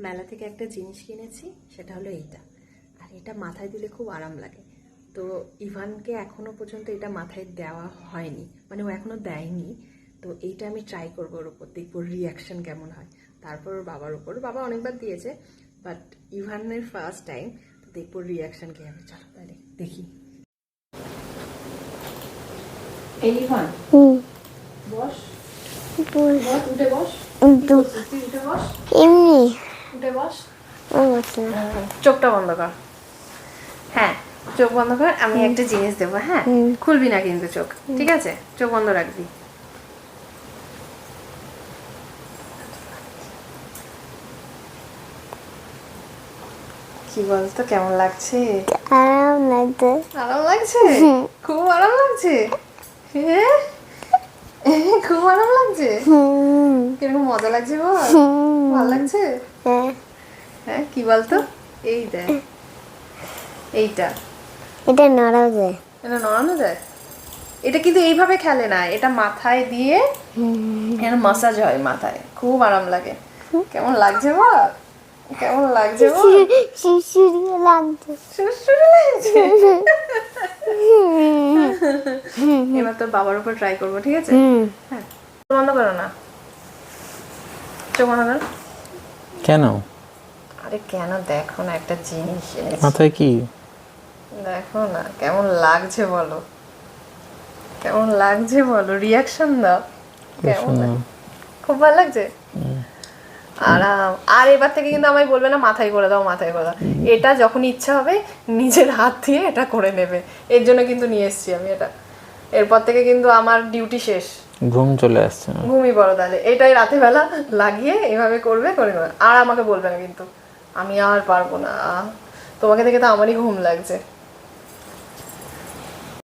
মেলা থেকে একটা জিনিস কিনেছি, সেটা হলো এইটা। আর এটা মাথায় দিলে খুব আরাম লাগে। তো ইভানকে এখনো পর্যন্ত এটা মাথায় দেওয়া হয়নি, মানে ও এখনো দেয়নি। তো এইটা আমি ট্রাই করবো ওর উপর, দেখবো রিয়াকশন কেমন হয়। তারপর ওর বাবার উপর, বাবা অনেকবার দিয়েছে, বাট ইভানের ফার্স্ট টাইম। তো দেখবো রিয়াকশন কি হবে। চলো তাহলে দেখি। এই ইভান, বস বস, উঠে বস। তুই উঠে বস, এমনি উঠে বস। না। চোখটা বন্ধ কর। হ্যাঁ, চোখ বন্ধ কর। আমি একটা জিনিস দেবো, হ্যাঁ? খুলবি না কিন্তু চোখ, ঠিক আছে? চোখ বন্ধ রাখবি। কি বলতো, কেমন লাগছে? আরাম লাগছে। আরাম লাগছে? খুব আরাম লাগছে। হ্যাঁ, খুব আরাম লাগছে। কিরকম মজা লাগছে বল? ভালো লাগছে? হ্যাঁ, কি বলতো? এই দেখ, এইটা এটা নড়া যায়। এটা নড়ানো যায়। এটা কিন্তু এইভাবে খেলে না, এটা মাথায় দিয়ে এটা মাসাজ হয় মাথায়, খুব আরাম লাগে। কেমন লাগছে বল? কেমন লাগছে বল? শিশুরি লাগছে। সুরসুরি লাগছে। এবার তোর বাবার উপর ট্রাই করবো, ঠিক আছে? হ্যাঁ, চোখ বন্ধ করো না, চোখ বন্ধ করো। কেন? আরে কেন, দেখো না একটা জিনিস এনেছি। মাথায় কি? দেখো না কেমন লাগছে বলো, কেমন লাগছে বলো, রিয়াকশন দাও। কেমন লাগে? খুব ভালো লাগছে। আরাম। আর এবার থেকে কিন্তু আমায় বলবে না মাথায় করে দাও, মাথায় করে দাও। এটা যখন ইচ্ছা হবে নিজের হাত দিয়ে এটা করে নেবে। এর জন্য কিন্তু নিয়ে এসেছি আমি এটা। এরপর থেকে কিন্তু আমার ডিউটি শেষ। ঘুম চলে আসছে না? ঘুমিয়ে পড়ো তাহলে। এটাই রাতে বেলা লাগিয়ে এভাবে করবে, করে নেবে। আর আমাকে বলবে না কিন্তু, আমি আর পারবো না। তোমাকে দেখে তো আমারই ঘুম লাগছে।